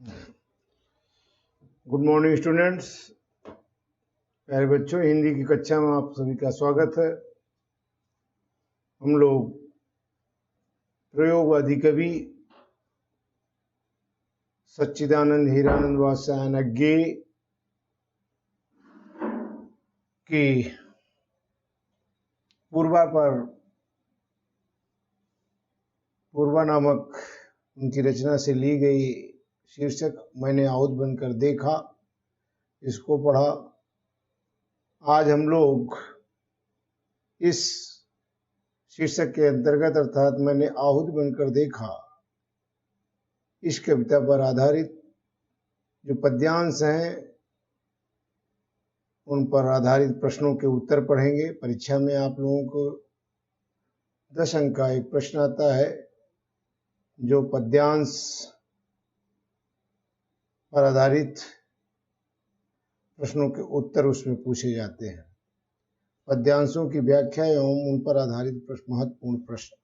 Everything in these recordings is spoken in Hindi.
गुड मॉर्निंग स्टूडेंट्स, प्यारे बच्चों। हिंदी की कक्षा में आप सभी का स्वागत है। हम लोग प्रयोगवादी कवि सच्चिदानंद हीरानंद वात्स्यायनज्ञे की पूर्वा नामक उनकी रचना से ली गई शीर्षक मैंने आहूत बनकर देखा, इसको पढ़ा। आज हम लोग इस शीर्षक के अंतर्गत अर्थात मैंने आहूत बनकर देखा, इस कविता पर आधारित जो पद्यांश हैं उन पर आधारित प्रश्नों के उत्तर पढ़ेंगे। परीक्षा में आप लोगों को 10 अंक का एक प्रश्न आता है जो पद्यांश पर आधारित प्रश्नों के उत्तर उसमें पूछे जाते हैं। पद्यांशों की व्याख्या एवं उन पर आधारित महत्वपूर्ण प्रश्न।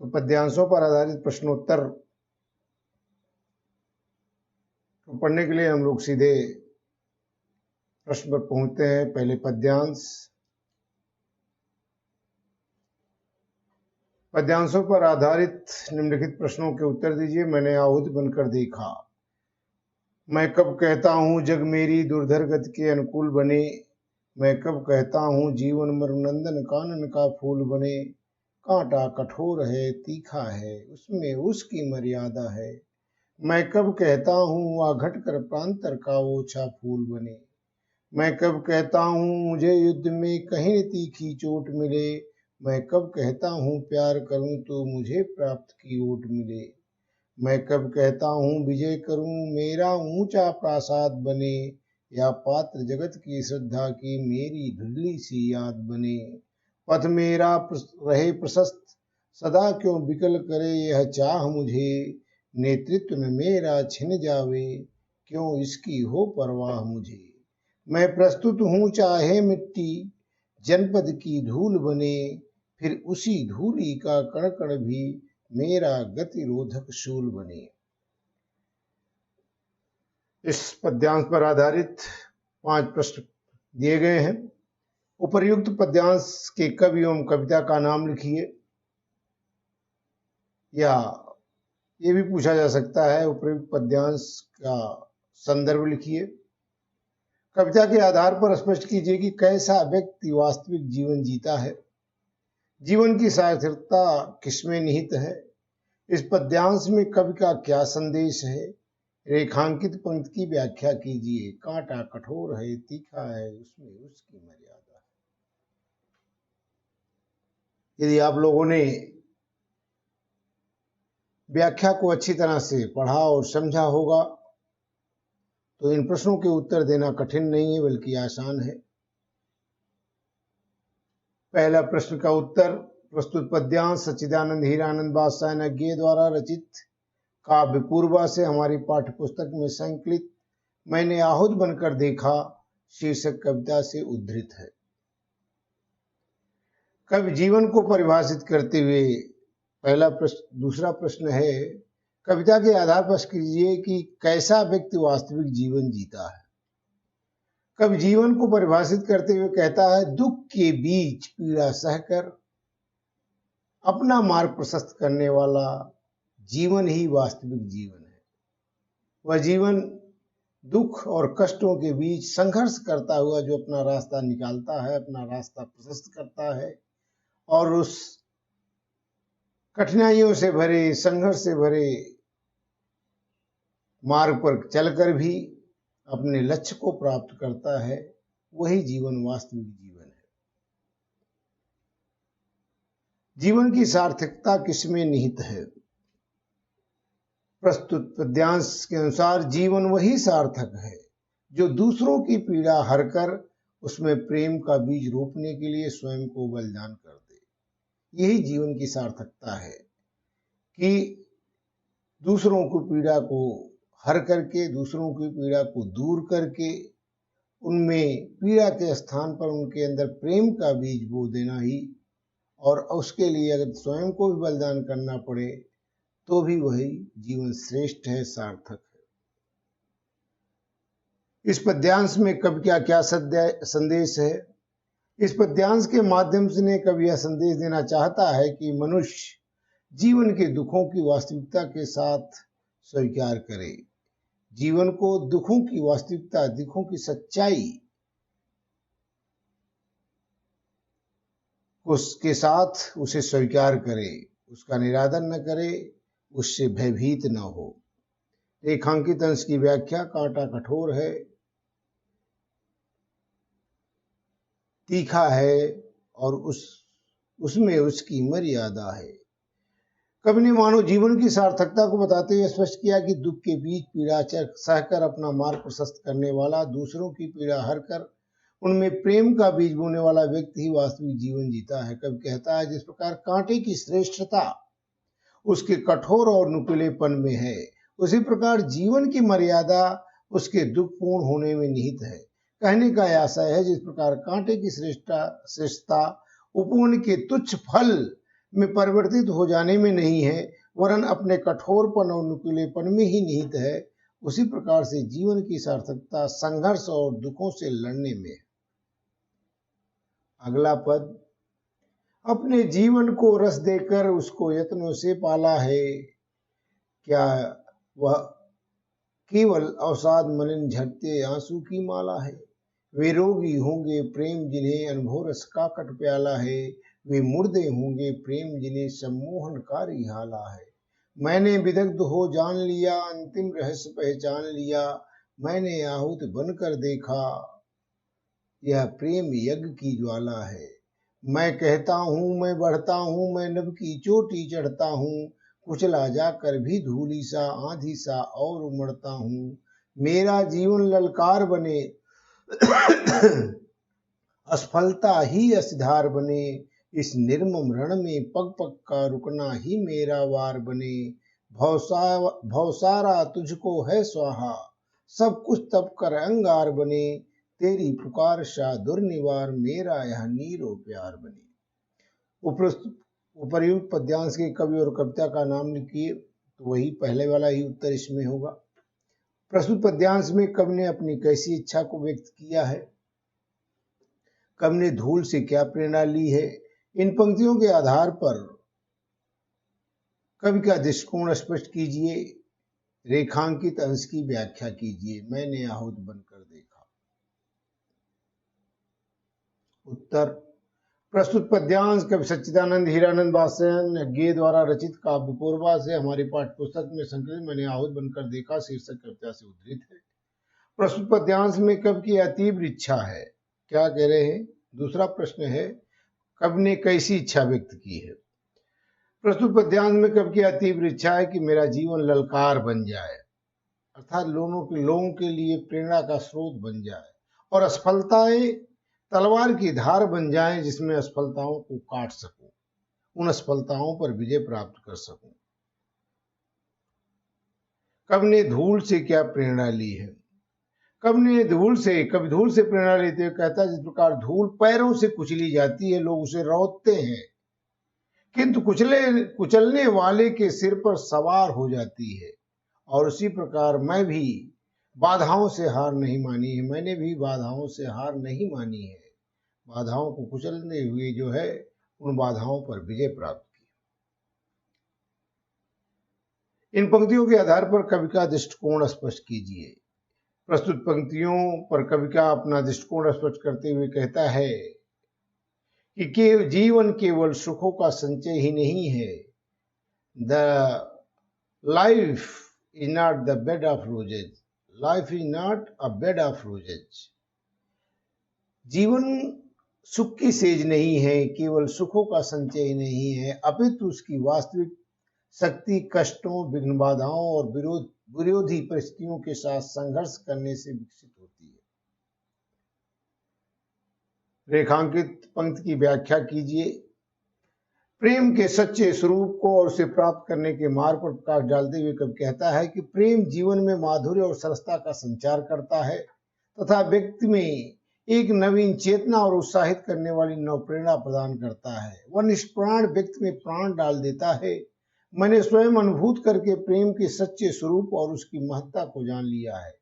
तो पद्यांशों पर आधारित प्रश्नोत्तर को पढ़ने के लिए हम लोग सीधे प्रश्न पर पहुंचते हैं। पहले पद्यांश। पद्यांशों पर आधारित निम्नलिखित प्रश्नों के उत्तर दीजिए। मैंने आहूत बनकर देखा। मैं कब कहता हूँ जग मेरी दुर्धर गति के अनुकूल बने। मैं कब कहता हूँ जीवन मरुनंदन कानन का फूल बने। कांटा कठोर है तीखा है उसमें उसकी मर्यादा है। मैं कब कहता हूँ वह घटकर प्रांतर का ओछा फूल बने। मैं कब कहता हूँ मुझे युद्ध में कहीं तीखी चोट मिले। मैं कब कहता हूँ प्यार करूं तो मुझे प्राप्त की ओट मिले। मैं कब कहता हूँ विजय करूं मेरा ऊंचा प्रासाद बने। या पात्र जगत की श्रद्धा की मेरी धुंधली सी याद बने। पथ मेरा रहे प्रशस्त सदा क्यों विकल करे यह चाह मुझे। नेतृत्व न मेरा छिन जावे क्यों इसकी हो परवाह मुझे। मैं प्रस्तुत हूँ चाहे मिट्टी जनपद की धूल बने। फिर उसी धूली का कण कण भी मेरा गतिरोधक शूल बने। इस पद्यांश पर आधारित 5 प्रश्न दिए गए हैं। उपर्युक्त पद्यांश के कवि एवं कविता का नाम लिखिए, या ये भी पूछा जा सकता है उपर्युक्त पद्यांश का संदर्भ लिखिए। कविता के आधार पर स्पष्ट कीजिए कि कैसा व्यक्ति वास्तविक जीवन जीता है। जीवन की सार्थकता किसमें निहित है। इस पद्यांश में कवि का क्या संदेश है। रेखांकित पंक्ति की व्याख्या कीजिए। कांटा कठोर है तीखा है उसमें उसकी मर्यादा है। यदि आप लोगों ने व्याख्या को अच्छी तरह से पढ़ा और समझा होगा तो इन प्रश्नों के उत्तर देना कठिन नहीं है बल्कि आसान है। पहला प्रश्न का उत्तर। प्रस्तुत पद्यांश सच्चिदानंद हीरानंद वात्स्यायनज्ञे द्वारा रचित काव्य पूर्वा से हमारी पाठ्य पुस्तक में संकलित मैंने आहूत बनकर देखा शीर्षक कविता से उद्धृत है। कवि जीवन को परिभाषित करते हुए दूसरा प्रश्न है, कविता के आधार पर कीजिए कि कैसा व्यक्ति वास्तविक जीवन जीता है। कवि जीवन को परिभाषित करते हुए कहता है, दुख के बीच पीड़ा सहकर अपना मार्ग प्रशस्त करने वाला जीवन ही वास्तविक जीवन है। वह जीवन दुख और कष्टों के बीच संघर्ष करता हुआ जो अपना रास्ता निकालता है, अपना रास्ता प्रशस्त करता है और उस कठिनाइयों से भरे, संघर्ष से भरे मार्ग पर चलकर भी अपने लक्ष्य को प्राप्त करता है, वही जीवन वास्तविक जीवन है। जीवन की सार्थकता किसमें निहित है। प्रस्तुत पद्यांश के अनुसार जीवन वही सार्थक है जो दूसरों की पीड़ा हरकर उसमें प्रेम का बीज रोपने के लिए स्वयं को बलिदान कर दे। यही जीवन की सार्थकता है कि दूसरों की पीड़ा को हर करके, दूसरों की पीड़ा को दूर करके, उनमें पीड़ा के स्थान पर उनके अंदर प्रेम का बीज बो देना ही, और उसके लिए अगर स्वयं को भी बलिदान करना पड़े तो भी वही जीवन श्रेष्ठ है, सार्थक है। इस पद्यांश में कवि का क्या संदेश है? इस पद्यांश के माध्यम से कवि यह संदेश देना चाहता है कि मनुष्य जीवन के दुखों की वास्तविकता के साथ स्वीकार करे। जीवन को दुखों की वास्तविकता, दुखों की सच्चाई उसके साथ उसे स्वीकार करे, उसका निरादर न करे, उससे भयभीत न हो। रेखांकित अंश की व्याख्या: कांटा कठोर है, तीखा है और उसमें उसकी मर्यादा है। कवि ने मानव जीवन की सार्थकता को बताते हुए स्पष्ट किया कि दुख के बीच पीड़ा सहकर अपना मार्ग प्रशस्त करने वाला, दूसरों की पीड़ा हरकर उनमें प्रेम का बीज बोने वाला व्यक्ति ही वास्तविक जीवन जीता है। कवि कहता है, जिस प्रकार कांटे की श्रेष्ठता उसके कठोर और नुकीलेपन में है, उसी प्रकार जीवन की मर्यादा उसके दुखपूर्ण होने में निहित है। कहने का आशय है, जिस प्रकार कांटे की श्रेष्ठता उपवन के तुच्छ फल में परिवर्तित हो जाने में नहीं है, वरन अपने कठोरपन और नुकीलेपन में ही निहित है, उसी प्रकार से जीवन की सार्थकता संघर्ष और दुखों से लड़ने में है। अगला पद: अपने जीवन को रस देकर उसको यत्नों से पाला है, क्या वह केवल अवसाद मलिन झरते आंसू की माला है। वे रोगी होंगे प्रेम जिन्हें अनुभव रस का कट प्याला है, वे मुर्दे होंगे प्रेम जिन्हें सम्मोहनकारी हाला है। मैंने विदग्ध हो जान लिया, अंतिम रहस्य पहचान लिया, मैंने आहुत बनकर देखा, यह प्रेम यज्ञ की ज्वाला है। मैं कहता हूँ मैं बढ़ता हूँ, मैं नभ की चोटी चढ़ता हूँ, कुचला जाकर भी धूली सा आंधी सा और उमड़ता हूँ। मेरा जीवन ललकार बने, असफलता ही असिधार बने, इस निर्मम रण में पग पग का रुकना ही मेरा वार बने। भवसारा तुझको है स्वाहा, सब कुछ तप कर अंगार बने, तेरी पुकार शाह दुर्निवार, मेरा यह नीरो प्यार बने। उपर्युक्त पद्यांश के कवि और कविता का नाम लिखिए, तो वही पहले वाला ही उत्तर इसमें होगा। प्रस्तुत पद्यांश में कवि ने अपनी कैसी इच्छा को व्यक्त किया है? कवि ने धूल से क्या प्रेरणा ली है? इन पंक्तियों के आधार पर कवि का दृष्टिकोण स्पष्ट कीजिए। रेखांकित अंश की व्याख्या कीजिए। मैंने आहुत बनकर देखा। उत्तर: प्रस्तुत पद्यांश कवि सच्चिदानंद हीरानंद वात्स्ययन गे द्वारा रचित काव्य पूर्वा से हमारी पाठ्य पुस्तक में संकलित मैंने आहुत बनकर देखा शीर्षक कविता से उद्धृत है। प्रस्तुत पद्यांश में कवि की अतीव्र इच्छा है। क्या कह रहे हैं? दूसरा प्रश्न है, कवि ने कैसी इच्छा व्यक्त की है? प्रस्तुत पद्यांश में कवि की अतीव्र इच्छा है कि मेरा जीवन ललकार बन जाए, अर्थात लोगों के लिए प्रेरणा का स्रोत बन जाए, और असफलताएं तलवार की धार बन जाएं, जिसमें असफलताओं को काट सकूं, उन असफलताओं पर विजय प्राप्त कर सकूं। कवि ने धूल से क्या प्रेरणा ली है? कवि धूल से प्रेरणा लेते हुए कहता है, जिस प्रकार धूल पैरों से कुचली जाती है, लोग उसे रौंदते हैं, किंतु कुचलने वाले के सिर पर सवार हो जाती है, और उसी प्रकार मैं भी बाधाओं से हार नहीं मानी है। मैंने भी बाधाओं से हार नहीं मानी है, बाधाओं को कुचलने हुए जो है उन बाधाओं पर विजय प्राप्त की। इन पंक्तियों के आधार पर कवि का दृष्टिकोण स्पष्ट कीजिए। प्रस्तुत पंक्तियों पर कवि का अपना दृष्टिकोण स्पष्ट करते हुए कहता है कि जीवन केवल सुखों का संचय ही नहीं है। The life is not the bed of roses, life is not a bed of roses. जीवन सुख की सेज नहीं है, केवल सुखों का संचय नहीं है, अपितु उसकी वास्तविक शक्ति कष्टों, विघ्न बाधाओं और विरोधी परिस्थितियों के साथ संघर्ष करने से विकसित होती है। रेखांकित पंक्ति की व्याख्या कीजिए। प्रेम के सच्चे स्वरूप को और उसे प्राप्त करने के मार्ग पर प्रकाश डालते हुए कवि कहता है कि प्रेम जीवन में माधुर्य और सरसता का संचार करता है तथा व्यक्ति में एक नवीन चेतना और उत्साहित करने वाली नव प्रेरणा प्रदान करता है। वह निष्प्राण व्यक्ति में प्राण डाल देता है। मैंने स्वयं अनुभूत करके प्रेम के सच्चे स्वरूप और उसकी महत्ता को जान लिया है।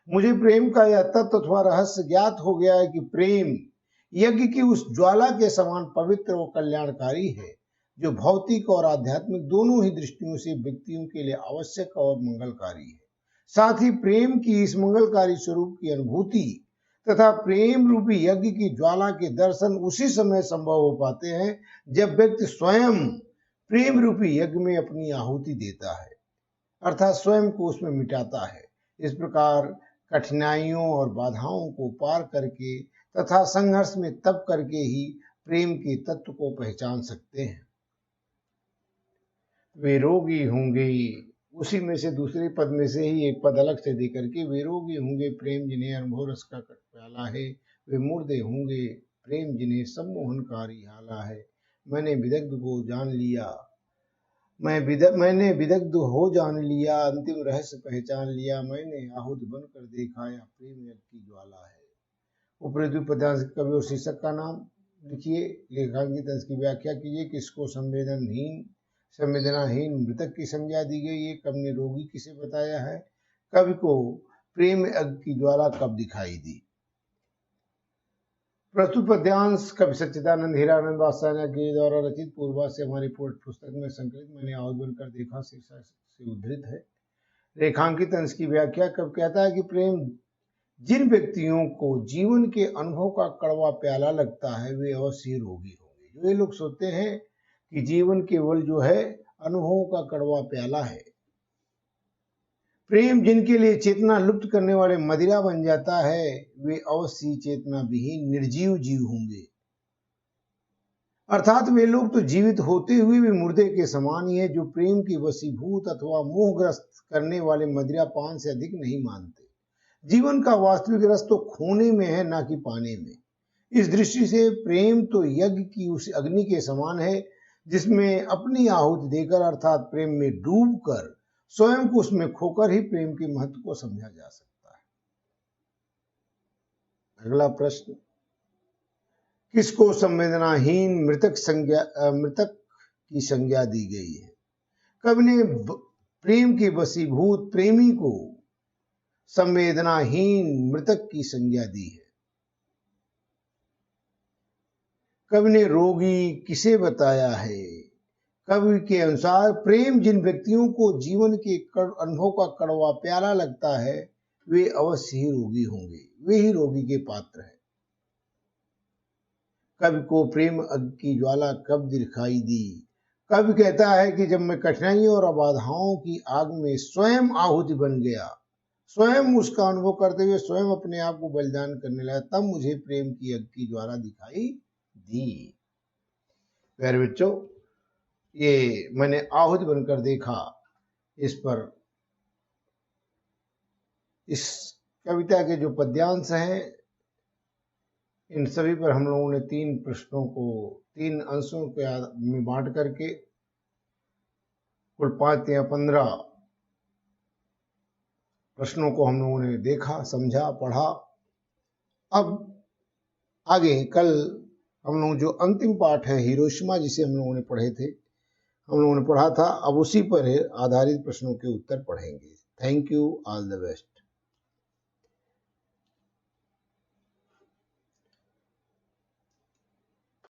मुझे प्रेम का यह तत्व अथवा रहस्य ज्ञात हो गया है कि प्रेम यज्ञ की उस ज्वाला के समान पवित्र और कल्याणकारी है, जो भौतिक और आध्यात्मिक दोनों ही दृष्टियों से व्यक्तियों के लिए आवश्यक और मंगलकारी है। साथ ही प्रेम की इस मंगलकारी स्वरूप की अनुभूति तथा प्रेम रूपी यज्ञ की ज्वाला के दर्शन उसी समय संभव हो पाते हैं जब व्यक्ति स्वयं प्रेम रूपी यज्ञ में अपनी आहुति देता है, अर्थात स्वयं को उसमें मिटाता है। इस प्रकार कठिनाइयों और बाधाओं को पार करके तथा संघर्ष में तप करके ही प्रेम के तत्व को पहचान सकते हैं। वे रोगी होंगे, उसी में से दूसरे पद में से ही एक पद अलग से देकर के, वे रोगी होंगे प्रेम जिन्हें अनुभव रस का प्याला है, वे मुर्दे होंगे प्रेम जिन्हें सम्मोहनकारी हाला है। मैंने विदग्ध को जान लिया, मैंने विदग्ध हो जान लिया, अंतिम रहस्य पहचान लिया, मैंने आहूत बनकर देखा, या प्रेम यज्ञ की ज्वाला है। उपरोक्त पद्यांश कवि और शीर्षक का नाम लिखिए, लेखांकित अंश की व्याख्या कीजिए। किसको संवेदनाहीन मृतक की संज्ञा दी गई है? कवि ने रोगी किसे बताया है? कवि को प्रेम यज्ञ की ज्वाला कब दिखाई दी? प्रस्तुत पद्यांश कवि सच्चिदानंद हीरानंद वात्स्यायन के द्वारा रचित पूर्वा से हमारी पुस्तक में संकलित मैंने आहूत बनकर देखा शीर्षक से उद्धृत है। रेखांकित अंश की व्याख्या कब कहता है कि प्रेम जिन व्यक्तियों को जीवन के अनुभव का कड़वा प्याला लगता है वे अवश्य रोगी होंगे। जो ये लोग सोचते हैं कि जीवन केवल जो है अनुभवों का कड़वा प्याला है, प्रेम जिनके लिए चेतना लुप्त करने वाले मदिरा बन जाता है, वे अवश्य चेतना विहीन निर्जीव जीव होंगे। अर्थात वे लोग तो जीवित होते हुए भी मुर्दे के समान ही है, जो प्रेम की वशीभूत अथवा मोहग्रस्त करने वाले मदिरा पान से अधिक नहीं मानते। जीवन का वास्तविक रस तो खोने में है, ना कि पाने में। इस दृष्टि से प्रेम तो यज्ञ की उस अग्नि के समान है जिसमें अपनी आहुति देकर अर्थात प्रेम में डूबकर स्वयं को उसमें खोकर ही प्रेम के महत्व को समझा जा सकता है। अगला प्रश्न, किसको संवेदनाहीन मृतक की संज्ञा दी गई है? कवि ने प्रेम के वशीभूत प्रेमी को संवेदनाहीन मृतक की संज्ञा दी है। कवि ने रोगी किसे बताया है? कवि के अनुसार प्रेम जिन व्यक्तियों को जीवन के अनुभव का कड़वा प्याला लगता है वे अवश्य ही रोगी होंगे, वे ही रोगी के पात्र हैं। कवि को प्रेम यज्ञ की ज्वाला कब दिखाई दी? कवि कहता है कि जब मैं कठिनाइयों और बाधाओं की आग में स्वयं आहुति बन गया, स्वयं उसका अनुभव करते हुए स्वयं अपने आप को बलिदान करने लगा, तब मुझे प्रेम की यज्ञ की ज्वाला दिखाई दी। प्यारे बच्चों, ये मैंने आहुति बनकर देखा, इस पर इस कविता के जो पद्यांश हैं इन सभी पर हम लोगों ने 3 प्रश्नों को 3 अंशों में बांट करके कुल 5 या 15 प्रश्नों को हम लोगों ने देखा, समझा, पढ़ा। अब आगे कल हम लोग जो अंतिम पाठ है हिरोशिमा जिसे हम लोगों ने पढ़े थे, हम लोगों ने पढ़ा था, अब उसी पर आधारित प्रश्नों के उत्तर पढ़ेंगे। Thank you, all the best.